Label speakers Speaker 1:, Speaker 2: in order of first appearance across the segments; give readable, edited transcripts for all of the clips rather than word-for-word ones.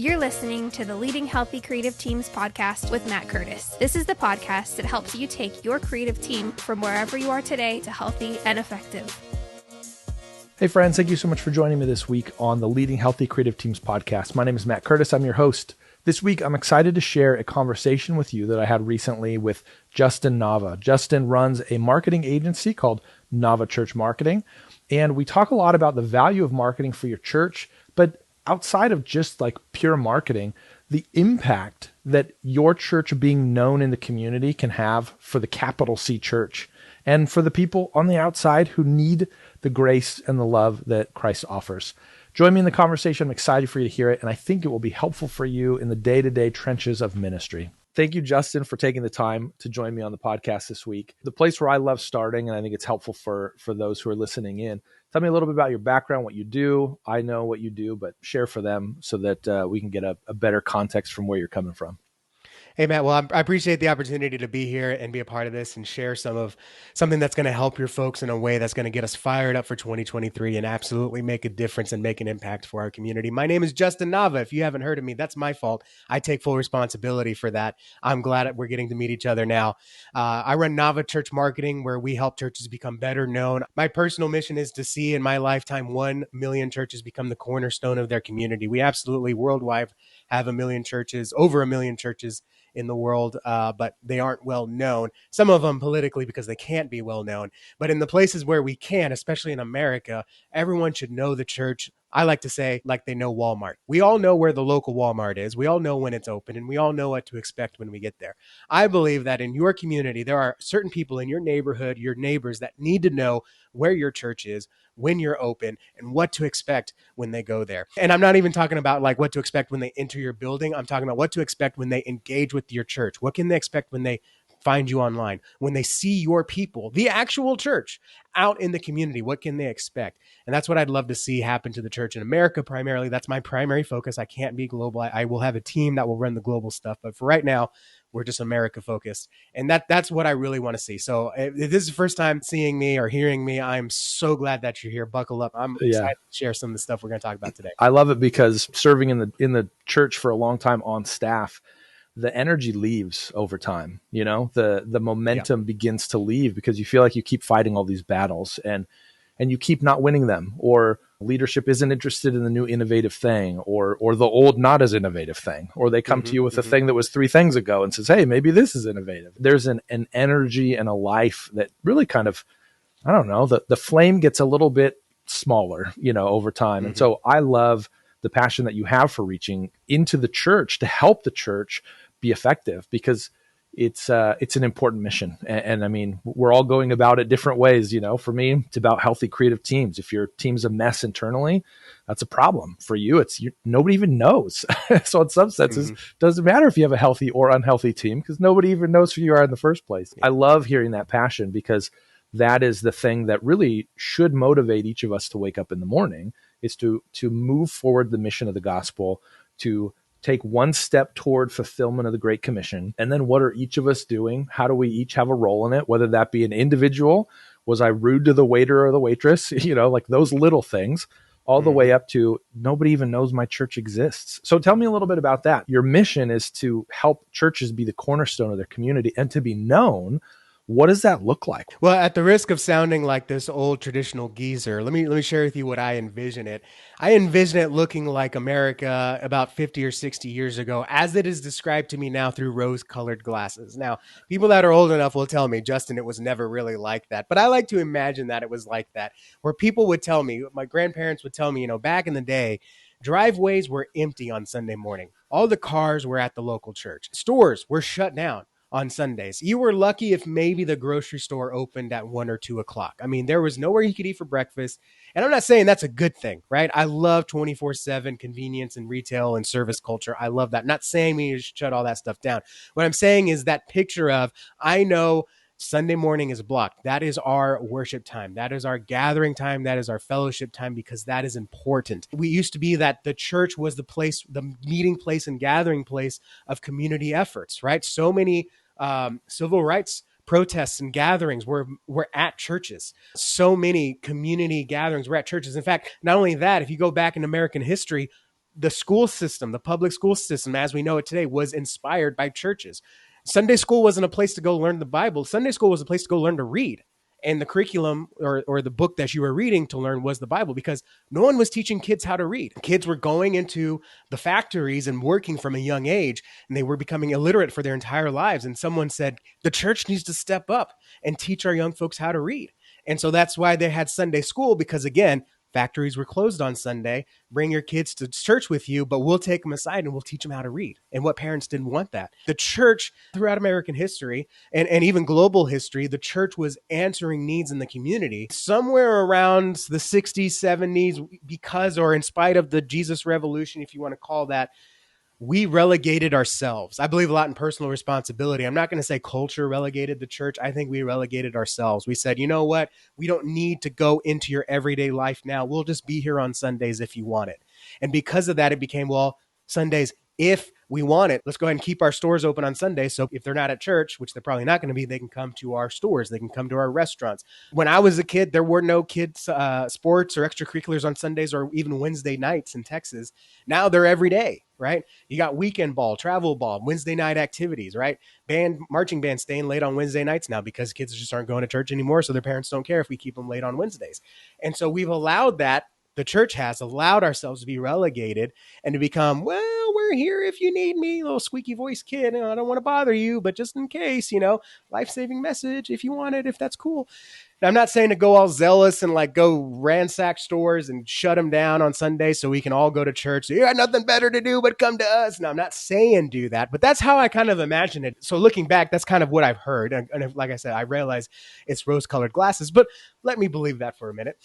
Speaker 1: You're listening to the Leading Healthy Creative Teams podcast with Matt Curtis. This is the podcast that helps you take your creative team from wherever you are today to healthy and effective.
Speaker 2: Hey friends, thank you so much for joining me this week on the Leading Healthy Creative Teams podcast. My name is Matt Curtis. I'm your host. This week, I'm excited to share a conversation with you that I had recently with Justin Nava. Justin runs a marketing agency called Nava Church Marketing, and we talk a lot about the value of marketing for your church, but outside of just like pure marketing, the impact that your church being known in the community can have for the capital C church and for the people on the outside who need the grace and the love that Christ offers. Join me in the conversation. I'm excited for you to hear it, and I think it will be helpful for you in the day-to-day trenches of ministry. Thank you, Justin, for taking the time to join me on the podcast this week. The place where I love starting, and I think it's helpful for those who are listening in. Tell me a little bit about your background, what you do. I know what you do, but share for them so that we can get a better context from where you're coming from.
Speaker 3: Hey, Matt. Well, I appreciate the opportunity to be here and be a part of this and share something that's going to help your folks in a way that's going to get us fired up for 2023 and absolutely make a difference and make an impact for our community. My name is Justin Nava. If you haven't heard of me, that's my fault. I take full responsibility for that. I'm glad that we're getting to meet each other now. I run Nava Church Marketing, where we help churches become better known. My personal mission is to see in my lifetime 1 million churches become the cornerstone of their community. We absolutely worldwide have 1 million churches, over 1 million churches in the world, but they aren't well known. Some of them politically because they can't be well known. But in the places where we can, especially in America, everyone should know the church. I like to say like they know Walmart. We all know where the local Walmart is. We all know when it's open, and we all know what to expect when we get there. I believe that in your community, there are certain people in your neighborhood, your neighbors, that need to know where your church is, when you're open, and what to expect when they go there. And I'm not even talking about like what to expect when they enter your building. I'm talking about what to expect when they engage with your church. What can they expect when they find you online, when they see your people, the actual church out in the community? What can they expect? And that's what I'd love to see happen to the church in America primarily. That's my primary focus. I can't be global. I will have a team that will run the global stuff. But for right now, we're just America focused. And that's what I really want to see. So if this is the first time seeing me or hearing me, I'm so glad that you're here. Buckle up. I'm excited to share some of the stuff we're going to talk about today.
Speaker 2: I love it because serving in the church for a long time on staff, the energy leaves over time. You know, the momentum begins to leave because you feel like you keep fighting all these battles and you keep not winning them, or leadership isn't interested in the new innovative thing, or the old not as innovative thing, or they come to you with a thing that was 3 things ago and says, hey, maybe this is innovative. There's an energy and a life that really kind of, I don't know, the flame gets a little bit smaller, you know, over time. And so I love the passion that you have for reaching into the church to help the church be effective, because it's an important mission. And I mean, we're all going about it different ways. You know, for me, it's about healthy creative teams. If your team's a mess internally, that's a problem. For you, nobody even knows. So in some senses, doesn't matter if you have a healthy or unhealthy team, because nobody even knows who you are in the first place. I love hearing that passion, because that is the thing that really should motivate each of us to wake up in the morning, is to move forward the mission of the gospel, to take one step toward fulfillment of the Great Commission. And then what are each of us doing? How do we each have a role in it? Whether that be an individual, was I rude to the waiter or the waitress? You know, like those little things, all the way up to nobody even knows my church exists. So tell me a little bit about that. Your mission is to help churches be the cornerstone of their community and to be known. What does that look like?
Speaker 3: Well, at the risk of sounding like this old traditional geezer, let me share with you what I envision it. I envision it looking like America about 50 or 60 years ago, as it is described to me now through rose-colored glasses. Now, people that are old enough will tell me, Justin, it was never really like that. But I like to imagine that it was like that, where people would tell me, my grandparents would tell me, you know, back in the day, driveways were empty on Sunday morning. All the cars were at the local church. Stores were shut down on Sundays. You were lucky if maybe the grocery store opened at 1 or 2 o'clock. I mean, there was nowhere you could eat for breakfast. And I'm not saying that's a good thing, right? I love 24/7 convenience and retail and service culture. I love that. I'm not saying we should shut all that stuff down. What I'm saying is that picture of, I know Sunday morning is blocked. That is our worship time. That is our gathering time. That is our fellowship time, because that is important. We used to be that the church was the place, the meeting place and gathering place of community efforts, right? So many civil rights protests and gatherings were at churches. So many community gatherings were at churches. In fact, not only that, if you go back in American history, the school system, the public school system as we know it today, was inspired by churches. Sunday school wasn't a place to go learn the Bible. Sunday school was a place to go learn to read. And the curriculum or the book that you were reading to learn was the Bible, because no one was teaching kids how to read. Kids were going into the factories and working from a young age, and they were becoming illiterate for their entire lives. And someone said, the church needs to step up and teach our young folks how to read. And so that's why they had Sunday school, because again, factories were closed on Sunday. Bring your kids to church with you, but we'll take them aside and we'll teach them how to read. And what parents didn't want that? The church, throughout American history and even global history, the church was answering needs in the community. Somewhere around the 60s, 70s, because or in spite of the Jesus Revolution, if you want to call that, we relegated ourselves. I believe a lot in personal responsibility. I'm not going to say culture relegated the church. I think we relegated ourselves. We said, you know what? We don't need to go into your everyday life now. We'll just be here on Sundays if you want it. And because of that, it became, well, Sundays, if we want it, let's go ahead and keep our stores open on Sunday. So if they're not at church, which they're probably not going to be, they can come to our stores. They can come to our restaurants. When I was a kid, there were no kids sports or extracurriculars on Sundays or even Wednesday nights in Texas. Now they're every day, right? You got weekend ball, travel ball, Wednesday night activities, right? Marching band staying late on Wednesday nights now because kids just aren't going to church anymore. So their parents don't care if we keep them late on Wednesdays. And so we've allowed that. The church has allowed ourselves to be relegated and to become, well, we're here if you need me, little squeaky voice kid. I don't want to bother you, but just in case, life-saving message if you want it, if that's cool. Now, I'm not saying to go all zealous and like go ransack stores and shut them down on Sunday so we can all go to church. So you got nothing better to do but come to us. No, I'm not saying do that, but that's how I kind of imagine it. So looking back, that's kind of what I've heard. And like I said, I realize it's rose-colored glasses, but let me believe that for a minute.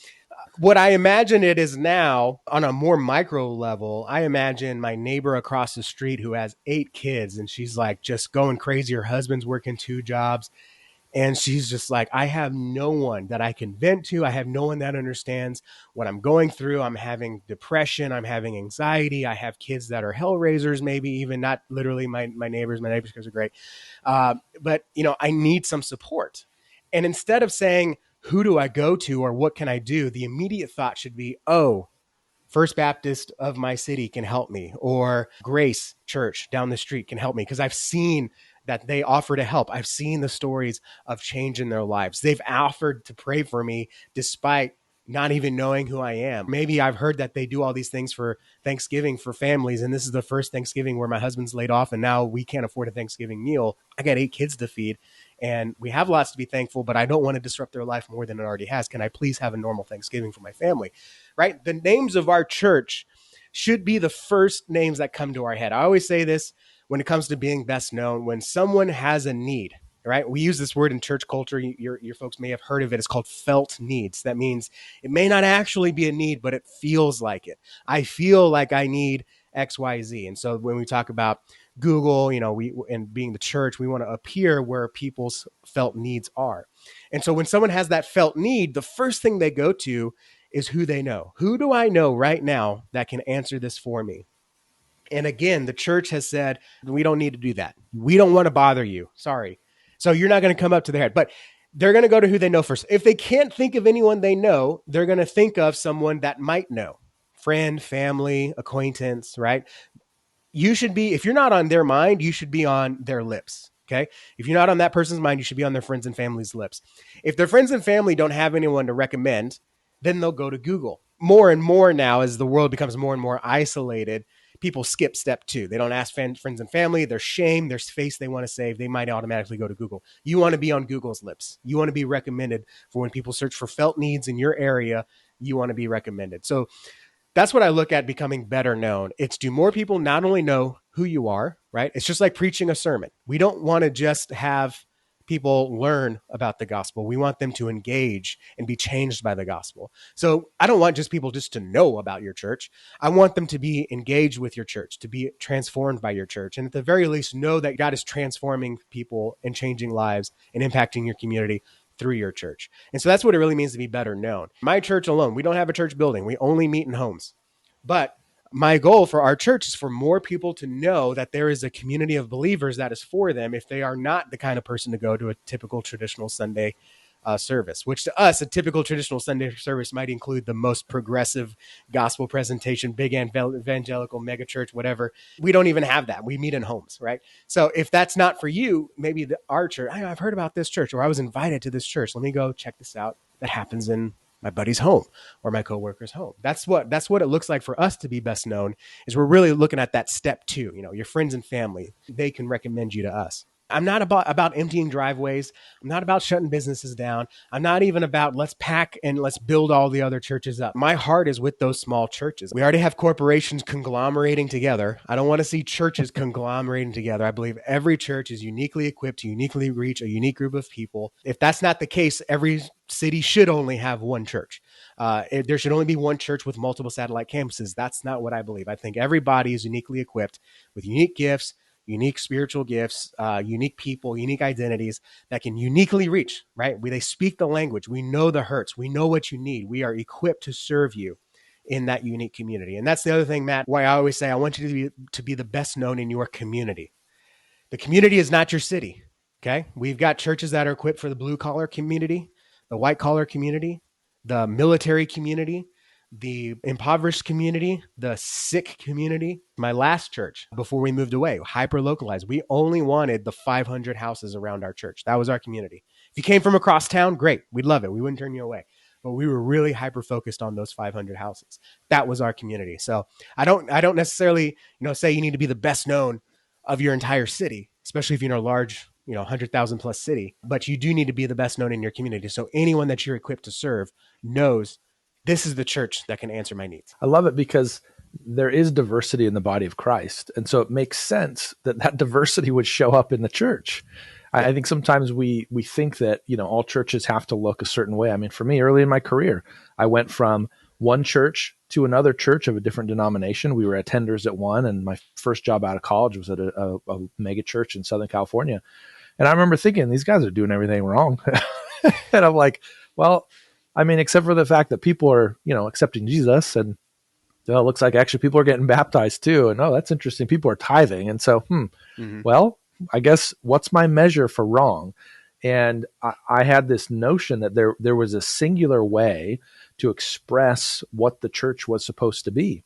Speaker 3: What I imagine it is now on a more micro level, I imagine my neighbor across the street who has 8 kids and she's like just going crazy. Her husband's working 2 jobs. And she's just like, I have no one that I can vent to. I have no one that understands what I'm going through. I'm having depression. I'm having anxiety. I have kids that are hell raisers, maybe even not literally my neighbors. My neighbors are great. But, I need some support. And instead of saying, who do I go to or what can I do? The immediate thought should be, oh, First Baptist of my city can help me, or Grace Church down the street can help me, because I've seen that they offer to help. I've seen the stories of change in their lives. They've offered to pray for me despite not even knowing who I am. Maybe I've heard that they do all these things for Thanksgiving for families, and this is the first Thanksgiving where my husband's laid off and now we can't afford a Thanksgiving meal. I got 8 kids to feed and we have lots to be thankful, but I don't want to disrupt their life more than it already has. Can I please have a normal Thanksgiving for my family? Right? The names of our church should be the first names that come to our head. I always say this when it comes to being best known. When someone has a need, right? We use this word in church culture. Your folks may have heard of it. It's called felt needs. That means it may not actually be a need, but it feels like it. I feel like I need X, Y, Z. And so when we talk about Google, and being the church, we want to appear where people's felt needs are. And so when someone has that felt need, the first thing they go to is who they know. Who do I know right now that can answer this for me? And again, the church has said, we don't need to do that. We don't want to bother you. Sorry. So you're not going to come up to their head, but they're going to go to who they know first. If they can't think of anyone they know, they're going to think of someone that might know. Friend, family, acquaintance, right? You should be, if you're not on their mind, you should be on their lips. Okay. If you're not on that person's mind, you should be on their friends and family's lips. If their friends and family don't have anyone to recommend, then they'll go to Google. More and more now, as the world becomes more and more isolated, people skip step 2. They don't ask friends and family. Their shame, their face they want to save, they might automatically go to Google. You want to be on Google's lips. You want to be recommended for when people search for felt needs in your area. You want to be recommended. So that's what I look at becoming better known. It's do more people not only know who you are, right? It's just like preaching a sermon. We don't want to just have people learn about the gospel. We want them to engage and be changed by the gospel. So I don't want just people just to know about your church. I want them to be engaged with your church, to be transformed by your church. And at the very least, know that God is transforming people and changing lives and impacting your community through your church. And so that's what it really means to be better known. My church alone, we don't have a church building. We only meet in homes. But my goal for our church is for more people to know that there is a community of believers that is for them if they are not the kind of person to go to a typical traditional Sunday service, which to us, a typical traditional Sunday service might include the most progressive gospel presentation, big evangelical mega church, whatever. We don't even have that. We meet in homes, right? So if that's not for you, maybe our church, I've heard about this church, or I was invited to this church. Let me go check this out. That happens in my buddy's home or my coworker's home. That's what it looks like for us to be best known, is we're really looking at that step 2, your friends and family, they can recommend you to us. I'm not about emptying driveways. I'm not about shutting businesses down. I'm not even about let's pack and let's build all the other churches up. My heart is with those small churches. We already have corporations conglomerating together. I don't want to see churches conglomerating together. I believe every church is uniquely equipped to uniquely reach a unique group of people. If that's not the case, every city should only have one church. There should only be one church with multiple satellite campuses. That's not what I believe. I think everybody is uniquely equipped with unique gifts, unique spiritual gifts, unique people, unique identities that can uniquely reach, right? They speak the language. We know the hurts. We know what you need. We are equipped to serve you in that unique community. And that's the other thing, Matt, why I always say I want you to be the best known in your community. The community is not your city, okay? We've got churches that are equipped for the blue collar community, the white collar community, the military community, the impoverished community, the sick community. My last church, before we moved away, hyper localized. We only wanted the 500 houses around our church. That was our community. If you came from across town, great. We'd love it. We wouldn't turn you away. But we were really hyper focused on those 500 houses. That was our community. So I don't necessarily, say you need to be the best known of your entire city, especially if you're in a large, 100,000 plus city, but you do need to be the best known in your community. So anyone that you're equipped to serve knows this is the church that can answer my needs.
Speaker 2: I love it because there is diversity in the body of Christ. And so it makes sense that diversity would show up in the church. I think sometimes we think that, all churches have to look a certain way. I mean, for me, early in my career, I went from one church to another church of a different denomination. We were attenders at one, and my first job out of college was at a mega church in Southern California. And I remember thinking, these guys are doing everything wrong. And I'm like, well, I mean, except for the fact that people are, accepting Jesus, and it looks like actually people are getting baptized too. And that's interesting. People are tithing. And so, well, I guess what's my measure for wrong? And I had this notion that there was a singular way to express what the church was supposed to be.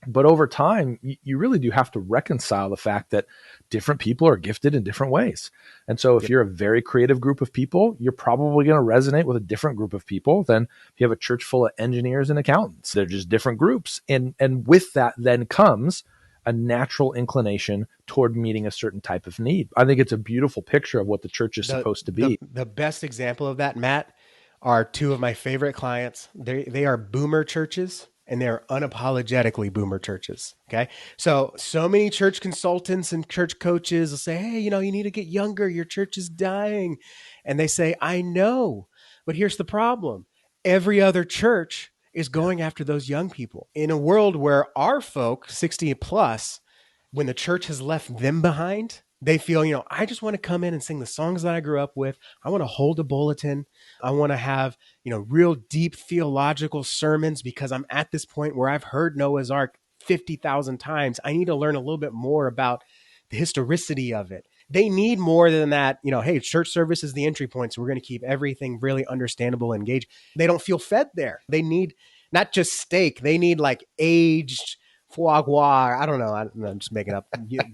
Speaker 2: But over time, you really do have to reconcile the fact that different people are gifted in different ways. And so if you're a very creative group of people, you're probably going to resonate with a different group of people than if you have a church full of engineers and accountants. They're just different groups. And with that then comes a natural inclination toward meeting a certain type of need. I think it's a beautiful picture of what the church is supposed to be.
Speaker 3: The best example of that, Matt, are two of my favorite clients. They are boomer churches. And they're unapologetically boomer churches. Okay. So many church consultants and church coaches will say, hey, you need to get younger. Your church is dying. And they say, I know, but here's the problem. Every other church is going after those young people in a world where our folk 60 plus, when the church has left them behind, they feel, I just want to come in and sing the songs that I grew up with. I want to hold a bulletin. I want to have, real deep theological sermons because I'm at this point where I've heard Noah's Ark 50,000 times. I need to learn a little bit more about the historicity of it. They need more than that. Hey, church service is the entry point. So we're going to keep everything really understandable and engaged. They don't feel fed there. They need not just steak. They need like aged foie gras. I don't know. I'm just making up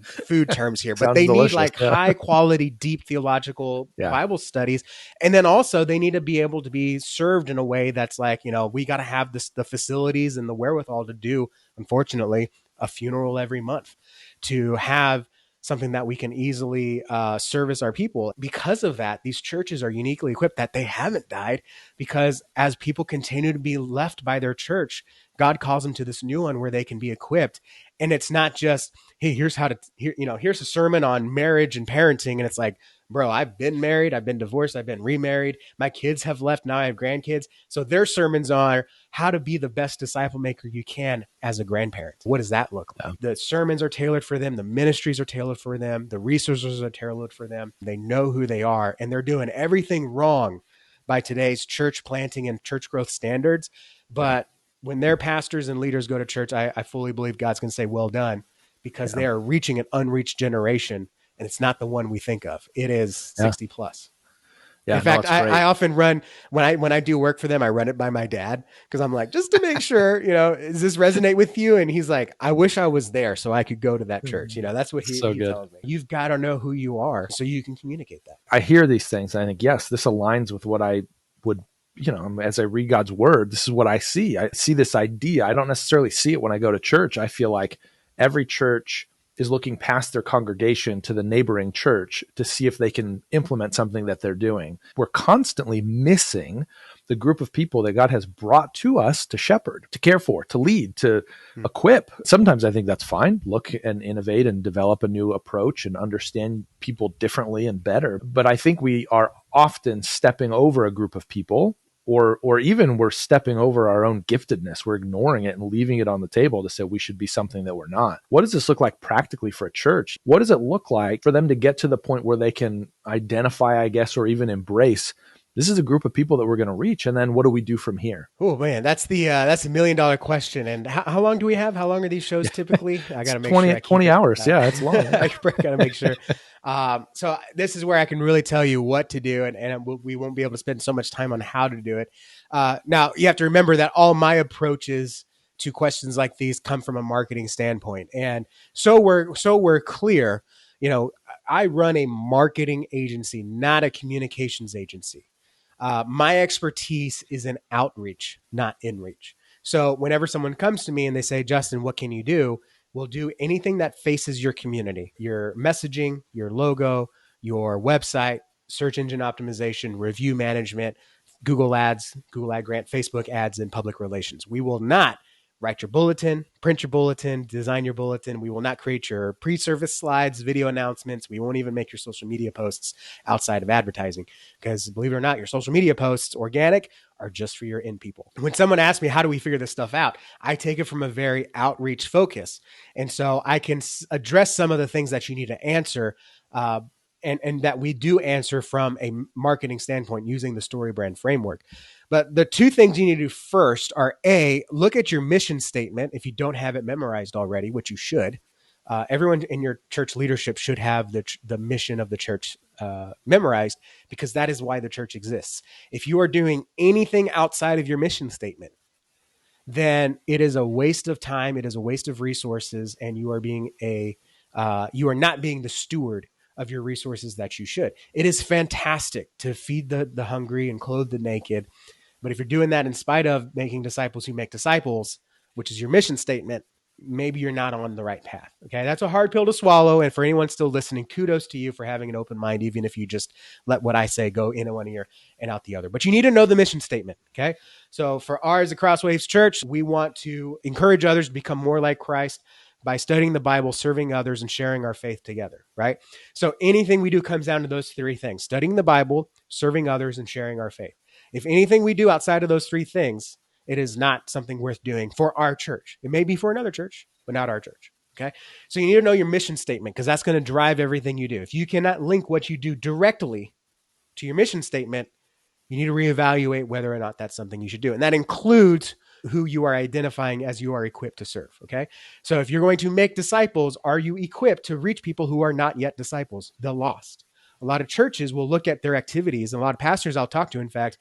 Speaker 3: food terms here, but they need like high quality, deep theological Bible studies. And then also they need to be able to be served in a way that's like, we got to have the facilities and the wherewithal to do, unfortunately, a funeral every month, to have something that we can easily service our people. Because of that, these churches are uniquely equipped that they haven't died, because as people continue to be left by their church, God calls them to this new one where they can be equipped. And it's not just, hey, here's a sermon on marriage and parenting. And it's like, bro, I've been married, I've been divorced, I've been remarried. My kids have left. Now I have grandkids. So their sermons are how to be the best disciple maker you can as a grandparent. What does that look like? The sermons are tailored for them. The ministries are tailored for them. The resources are tailored for them. They know who they are, and they're doing everything wrong by today's church planting and church growth standards. But when their pastors and leaders go to church, I fully believe God's going to say, well done, because they are reaching an unreached generation, and it's not the one we think of. It is 60 plus.
Speaker 2: Yeah,
Speaker 3: In fact,
Speaker 2: no, it's great.
Speaker 3: I often run when I do work for them, I run it by my dad because I'm like, just to make sure, does this resonate with you? And he's like, I wish I was there so I could go to that church. That's what
Speaker 2: So
Speaker 3: he
Speaker 2: good.
Speaker 3: tells me. You've got to know who you are so you can communicate that.
Speaker 2: I hear these things and I think, yes, this aligns with what I would, as I read God's word, this is what I see. I see this idea. I don't necessarily see it when I go to church. I feel like every church is looking past their congregation to the neighboring church to see if they can implement something that they're doing. We're constantly missing the group of people that God has brought to us to shepherd, to care for, to lead, to equip. Sometimes I think that's fine. Look and innovate and develop a new approach and understand people differently and better. But I think we are often stepping over a group of people, or even we're stepping over our own giftedness. We're ignoring it and leaving it on the table to say we should be something that we're not. What does this look like practically for a church? What does it look like for them to get to the point where they can identify, I guess, or even embrace, this is a group of people that we're going to reach, and then what do we do from here?
Speaker 3: Oh man, that's the $1 million question. And how long do we have? How long are these shows typically? I got to make
Speaker 2: 20,
Speaker 3: sure
Speaker 2: 20 hours. Yeah, it's long.
Speaker 3: I got to make sure. So this is where I can really tell you what to do, and we won't be able to spend so much time on how to do it. Now you have to remember that all my approaches to questions like these come from a marketing standpoint, and so we're clear. I run a marketing agency, not a communications agency. My expertise is in outreach, not inreach. So whenever someone comes to me and they say, Justin, what can you do? We'll do anything that faces your community, your messaging, your logo, your website, search engine optimization, review management, Google ads, Google ad grant, Facebook ads, and public relations. We will not write your bulletin, print your bulletin, design your bulletin. We will not create your pre-service slides, video announcements. We won't even make your social media posts outside of advertising because, believe it or not, your social media posts, organic, are just for your end people. When someone asks me, how do we figure this stuff out? I take it from a very outreach focus. And so I can address some of the things that you need to answer and that we do answer from a marketing standpoint using the story brand framework. But the two things you need to do first are look at your mission statement if you don't have it memorized already, which you should. Everyone in your church leadership should have the mission of the church memorized because that is why the church exists. If you are doing anything outside of your mission statement, then it is a waste of time. It is a waste of resources, and you are you are not being the steward of your resources that you should. It is fantastic to feed the hungry and clothe the naked. But if you're doing that in spite of making disciples who make disciples, which is your mission statement, maybe you're not on the right path. Okay. That's a hard pill to swallow. And for anyone still listening, kudos to you for having an open mind, even if you just let what I say go in one ear and out the other. But you need to know the mission statement. Okay. So for ours at Crosswaves Church, we want to encourage others to become more like Christ by studying the Bible, serving others, and sharing our faith together, right? So anything we do comes down to those three things: studying the Bible, serving others, and sharing our faith. If anything we do outside of those three things, it is not something worth doing for our church. It may be for another church, but not our church, okay? So you need to know your mission statement because that's going to drive everything you do. If you cannot link what you do directly to your mission statement, you need to reevaluate whether or not that's something you should do. And that includes who you are identifying as you are equipped to serve, okay? So if you're going to make disciples, are you equipped to reach people who are not yet disciples, the lost? A lot of churches will look at their activities, and a lot of pastors I'll talk to, in fact,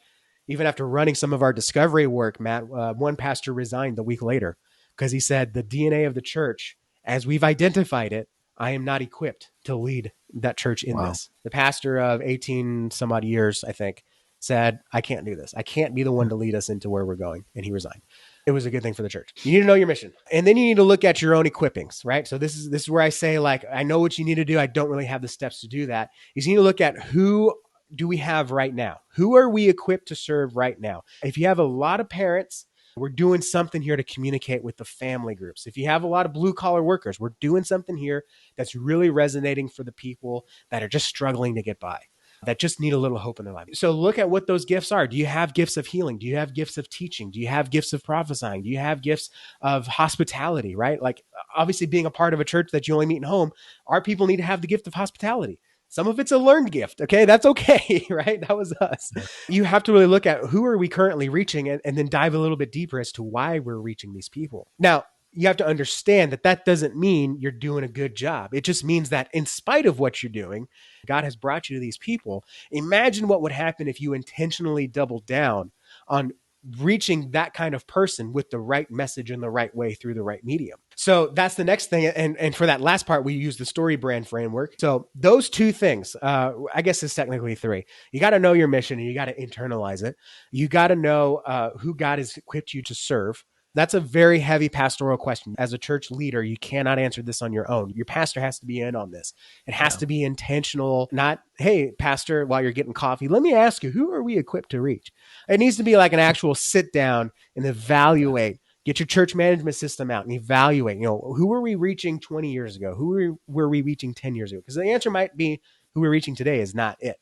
Speaker 3: even after running some of our discovery work, Matt, one pastor resigned the week later because he said, the DNA of the church, as we've identified it, I am not equipped to lead that church in this. The pastor of 18 some odd years, I think, said, I can't do this. I can't be the one to lead us into where we're going. And he resigned. It was a good thing for the church. You need to know your mission. And then you need to look at your own equippings, right? So this is where I say, like, I know what you need to do. I don't really have the steps to do that. You need to look at who do we have right now? Who are we equipped to serve right now? If you have a lot of parents, we're doing something here to communicate with the family groups. If you have a lot of blue collar workers, we're doing something here that's really resonating for the people that are just struggling to get by, that just need a little hope in their life. So look at what those gifts are. Do you have gifts of healing? Do you have gifts of teaching? Do you have gifts of prophesying? Do you have gifts of hospitality, right? Like, obviously, being a part of a church that you only meet in home, our people need to have the gift of hospitality. Some of it's a learned gift. Okay. That's okay. Right. That was us. You have to really look at who are we currently reaching and then dive a little bit deeper as to why we're reaching these people. Now, you have to understand that that doesn't mean you're doing a good job. It just means that in spite of what you're doing, God has brought you to these people. Imagine what would happen if you intentionally doubled down on reaching that kind of person with the right message in the right way through the right medium. So that's the next thing. And for that last part, we use the story brand framework. So those two things, I guess it's technically three. You got to know your mission and you got to internalize it. You got to know who God has equipped you to serve. That's a very heavy pastoral question. As a church leader, you cannot answer this on your own. Your pastor has to be in on this. It has to be intentional, not, hey, pastor, while you're getting coffee, let me ask you, who are we equipped to reach? It needs to be like an actual sit down and evaluate. Get your church management system out and evaluate, who were we reaching 20 years ago? Who were we reaching 10 years ago? Because the answer might be who we're reaching today is not it.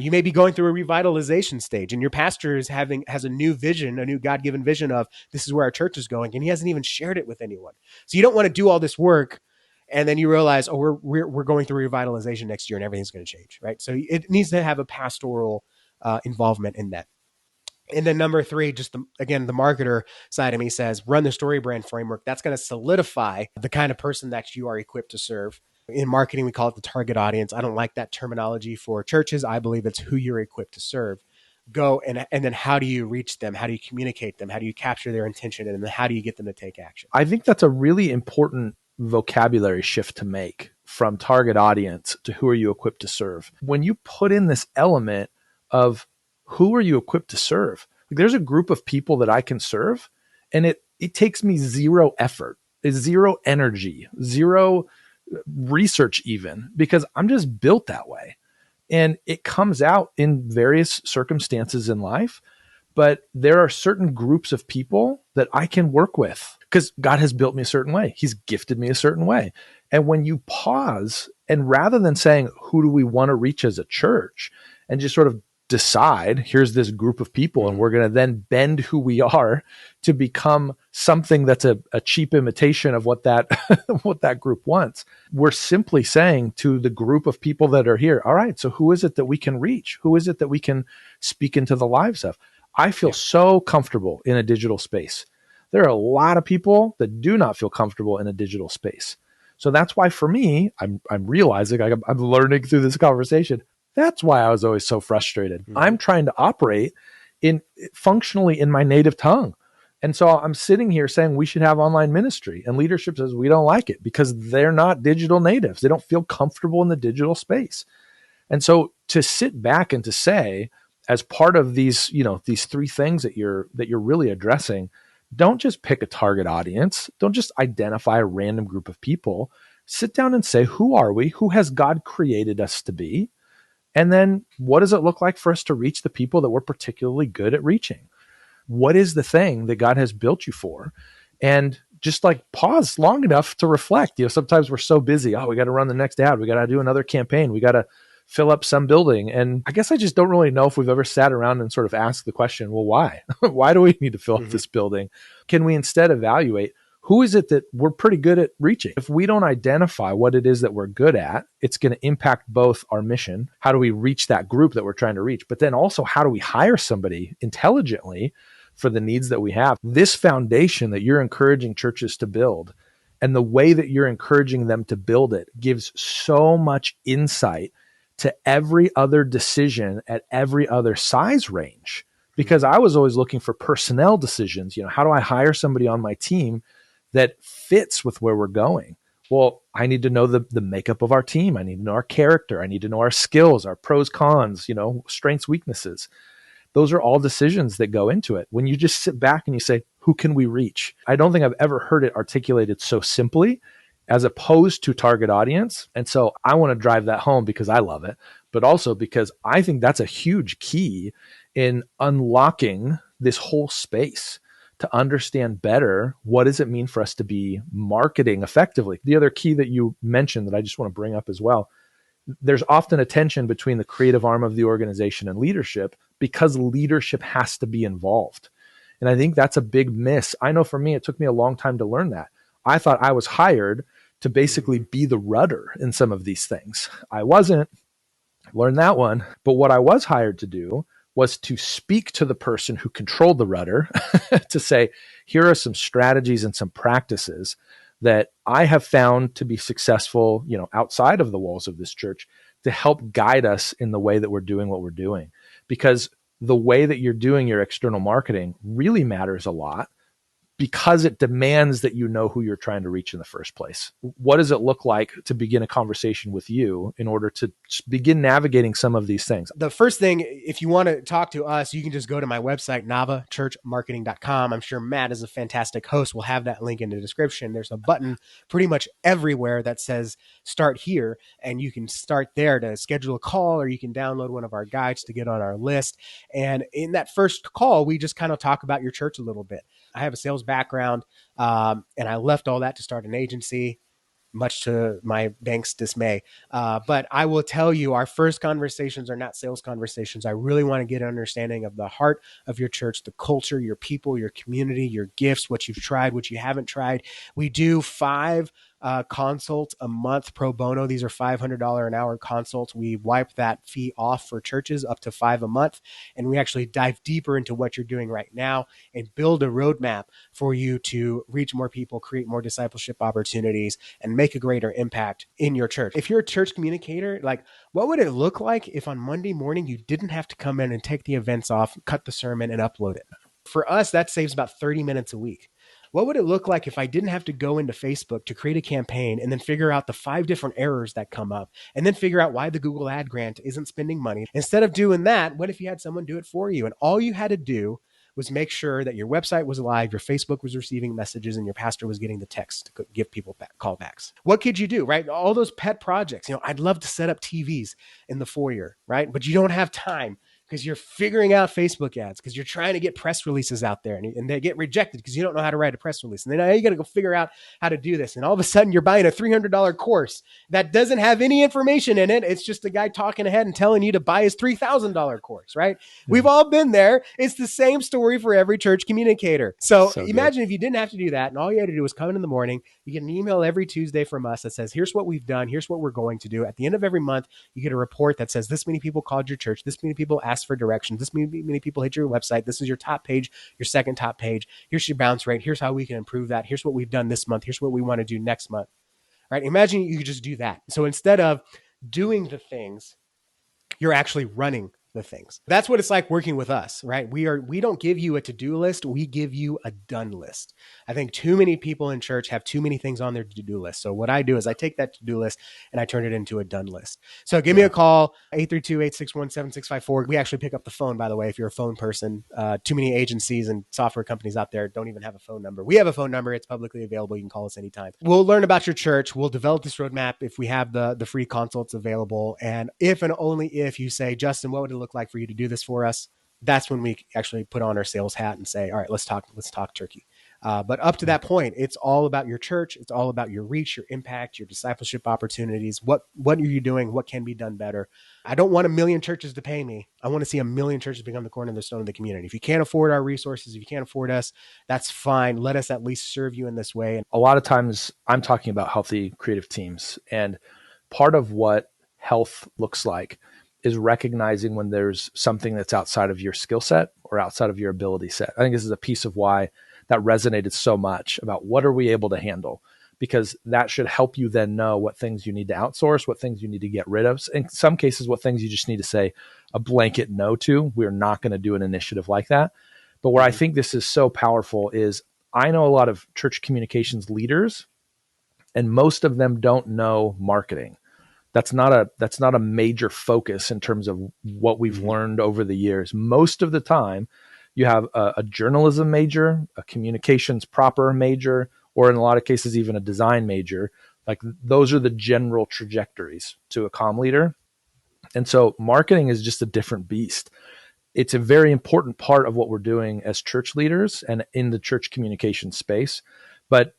Speaker 3: You may be going through a revitalization stage and your pastor has a new vision, a new God-given vision of this is where our church is going, and he hasn't even shared it with anyone. So you don't want to do all this work and then you realize, oh, we're going through revitalization next year and everything's going to change, right? So it needs to have a pastoral involvement in that. And then number three, just the marketer side of me says, run the story brand framework. That's going to solidify the kind of person that you are equipped to serve. In marketing, we call it the target audience. I don't like that terminology for churches. I believe it's who you're equipped to serve. Go and then how do you reach them? How do you communicate them? How do you capture their intention? And then how do you get them to take action?
Speaker 2: I think that's a really important vocabulary shift to make from target audience to who are you equipped to serve. When you put in this element of who are you equipped to serve, like there's a group of people that I can serve, and it takes me zero effort, zero energy, zero research even, because I'm just built that way. And it comes out in various circumstances in life, but there are certain groups of people that I can work with because God has built me a certain way. He's gifted me a certain way. And when you pause, and rather than saying, who do we want to reach as a church, and just sort of decide, here's this group of people, and we're going to then bend who we are to become something that's a cheap imitation of what that what that group wants. We're simply saying to the group of people that are here, all right, so who is it that we can reach? Who is it that we can speak into the lives of? I feel so comfortable in a digital space. There are a lot of people that do not feel comfortable in a digital space. So that's why for me, I'm realizing, I'm learning through this conversation, that's why I was always so frustrated. I'm trying to operate functionally in my native tongue. And so I'm sitting here saying we should have online ministry, and leadership says we don't like it because they're not digital natives. They don't feel comfortable in the digital space. And so to sit back and to say, as part of these three things that you're really addressing, don't just pick a target audience. Don't just identify a random group of people. Sit down and say, who are we? Who has God created us to be? And then what does it look like for us to reach the people that we're particularly good at reaching? What is the thing that God has built you for? And just like pause long enough to reflect. Sometimes we're so busy. Oh, we got to run the next ad. We got to do another campaign. We got to fill up some building. And I guess I just don't really know if we've ever sat around and sort of asked the question, well, why? Why do we need to fill up this building? Can we instead evaluate who is it that we're pretty good at reaching? If we don't identify what it is that we're good at, it's going to impact both our mission. How do we reach that group that we're trying to reach? But then also, how do we hire somebody intelligently for the needs that we have? This foundation that you're encouraging churches to build, and the way that you're encouraging them to build it, gives so much insight to every other decision at every other size range. Because I was always looking for personnel decisions. How do I hire somebody on my team that fits with where we're going? Well, I need to know the makeup of our team. I need to know our character. I need to know our skills, our pros, cons, strengths, weaknesses. Those are all decisions that go into it. When you just sit back and you say, who can we reach? I don't think I've ever heard it articulated so simply as opposed to target audience. And so I want to drive that home because I love it, but also because I think that's a huge key in unlocking this whole space to understand better what does it mean for us to be marketing effectively. The other key that you mentioned that I just want to bring up as well, there's often a tension between the creative arm of the organization and leadership because leadership has to be involved. And I think that's a big miss. I know for me, it took me a long time to learn that. I thought I was hired to basically be the rudder in some of these things. I wasn't. I learned that one. But what I was hired to do was to speak to the person who controlled the rudder to say, here are some strategies and some practices that I have found to be successful, outside of the walls of this church, to help guide us in the way that we're doing what we're doing. Because the way that you're doing your external marketing really matters a lot, because it demands that you know who you're trying to reach in the first place. What does it look like to begin a conversation with you in order to begin navigating some of these things?
Speaker 3: The first thing, if you want to talk to us, you can just go to my website, navachurchmarketing.com. I'm sure Matt is a fantastic host. We'll have that link in the description. There's a button pretty much everywhere that says start here, and you can start there to schedule a call, or you can download one of our guides to get on our list. And in that first call, we just kind of talk about your church a little bit. I have a sales background, and I left all that to start an agency, much to my bank's dismay. But I will tell you, our first conversations are not sales conversations. I really want to get an understanding of the heart of your church, the culture, your people, your community, your gifts, what you've tried, what you haven't tried. We do 5 consults a month pro bono. These are $500 an hour consults. We wipe that fee off for churches up to 5 a month. And we actually dive deeper into what you're doing right now and build a roadmap for you to reach more people, create more discipleship opportunities, and make a greater impact in your church. If you're a church communicator, like, what would it look like if on Monday morning you didn't have to come in and take the events off, cut the sermon, and upload it? For us, that saves about 30 minutes a week. What would it look like if I didn't have to go into Facebook to create a campaign and then figure out the 5 different errors that come up and then figure out why the Google ad grant isn't spending money? Instead of doing that, what if you had someone do it for you? And all you had to do was make sure that your website was live, your Facebook was receiving messages, and your pastor was getting the text to give people callbacks. What could you do, right? All those pet projects. I'd love to set up TVs in the foyer, right? But you don't have time, because you're figuring out Facebook ads, because you're trying to get press releases out there, and they get rejected because you don't know how to write a press release. And then now you got to go figure out how to do this. And all of a sudden you're buying a $300 course that doesn't have any information in it. It's just a guy talking ahead and telling you to buy his $3,000 course, right? Mm-hmm. We've all been there. It's the same story for every church communicator. So imagine if you didn't have to do that, and all you had to do was come in the morning. You get an email every Tuesday from us that says, here's what we've done. Here's what we're going to do. At the end of every month, you get a report that says this many people called your church. This many people asked for directions. This many people hit your website. This is your top page, your second top page. Here's your bounce rate. Here's how we can improve that. Here's what we've done this month. Here's what we want to do next month. Right? Imagine you could just do that. So instead of doing the things, you're actually running the things. That's what it's like working with us, right? We don't give you a to-do list. We give you a done list. I think too many people in church have too many things on their to-do list. So what I do is I take that to-do list and I turn it into a done list. So give me a call, 832-861-7654. We actually pick up the phone, by the way, if you're a phone person. Too many agencies and software companies out there don't even have a phone number. We have a phone number. It's publicly available. You can call us anytime. We'll learn about your church. We'll develop this roadmap if we have the free consults available. And if and only if you say, Justin, what would it look like for you to do this for us? That's when we actually put on our sales hat and say, all right, let's talk turkey. But up to that point, it's all about your church. It's all about your reach, your impact, your discipleship opportunities. What are you doing? What can be done better? I don't want 1 million churches to pay me. I want to see 1 million churches become the cornerstone of the community. If you can't afford our resources, if you can't afford us, that's fine. Let us at least serve you in this way.
Speaker 2: A lot of times I'm talking about healthy creative teams, and part of what health looks like is recognizing when there's something that's outside of your skill set or outside of your ability set. I think this is a piece of why that resonated so much about what are we able to handle, because that should help you then know what things you need to outsource, what things you need to get rid of. In some cases, what things you just need to say a blanket no to. We're not going to do an initiative like that. But where I think this is so powerful is I know a lot of church communications leaders, and most of them don't know marketing. That's not a major focus in terms of what we've learned over the years. Most of the time, you have a journalism major, a communications proper major, or in a lot of cases, even a design major. Like, those are the general trajectories to a comm leader. And so marketing is just a different beast. It's a very important part of what we're doing as church leaders and in the church communication space. But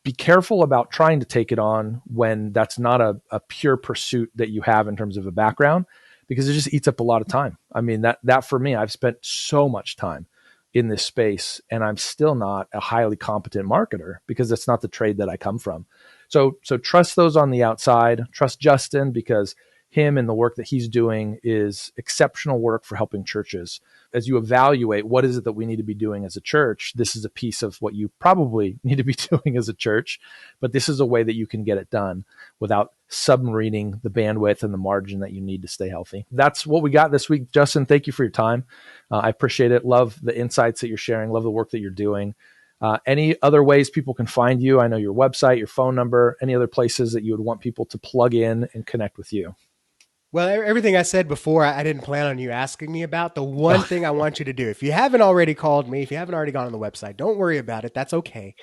Speaker 2: be careful about trying to take it on when that's not a pure pursuit that you have in terms of a background, because it just eats up a lot of time. I mean, that for me, I've spent so much time in this space and I'm still not a highly competent marketer because that's not the trade that I come from. So trust those on the outside, trust Justin, because him and the work that he's doing is exceptional work for helping churches. As you evaluate what is it that we need to be doing as a church, this is a piece of what you probably need to be doing as a church, but this is a way that you can get it done without submarining the bandwidth and the margin that you need to stay healthy. That's what we got this week. Justin, thank you for your time. I appreciate it. Love the insights that you're sharing. Love the work that you're doing. Any other ways people can find you? I know your website, your phone number, any other places that you would want people to plug in and connect with you?
Speaker 3: Well, everything I said before, I didn't plan on you asking me about. The one thing I want you to do, if you haven't already called me, if you haven't already gone on the website, don't worry about it. That's okay.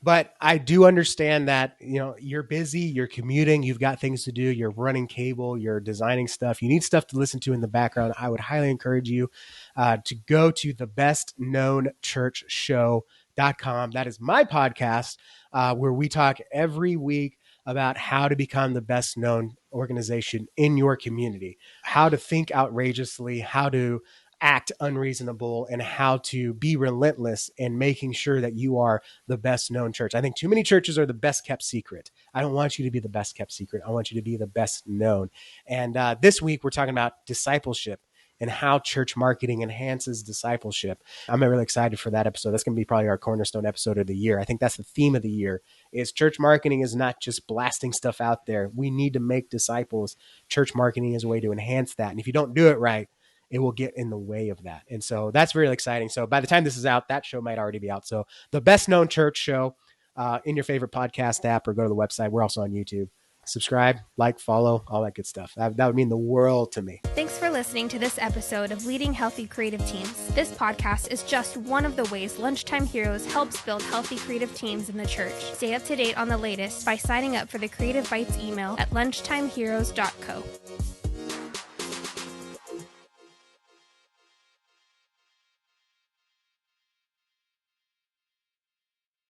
Speaker 3: But I do understand that, you're busy, you're commuting, you've got things to do, you're running cable, you're designing stuff, you need stuff to listen to in the background. I would highly encourage you to go to thebestknownchurchshow.com. That is my podcast where we talk every week about how to become the best known organization in your community, how to think outrageously, how to act unreasonable, and how to be relentless in making sure that you are the best known church. I think too many churches are the best kept secret. I don't want you to be the best kept secret. I want you to be the best known. And this week we're talking about discipleship and how church marketing enhances discipleship. I'm really excited for that episode. That's going to be probably our cornerstone episode of the year. I think that's the theme of the year is church marketing is not just blasting stuff out there. We need to make disciples. Church marketing is a way to enhance that. And if you don't do it right, it will get in the way of that. And so that's really exciting. So by the time this is out, that show might already be out. So the Best Known Church Show in your favorite podcast app, or go to the website. We're also on YouTube. Subscribe, like, follow, all that good stuff. That would mean the world to me.
Speaker 1: Thanks for listening to this episode of Leading Healthy Creative Teams. This podcast is just one of the ways Lunchtime Heroes helps build healthy creative teams in the church. Stay up to date on the latest by signing up for the Creative Bites email at lunchtimeheroes.co.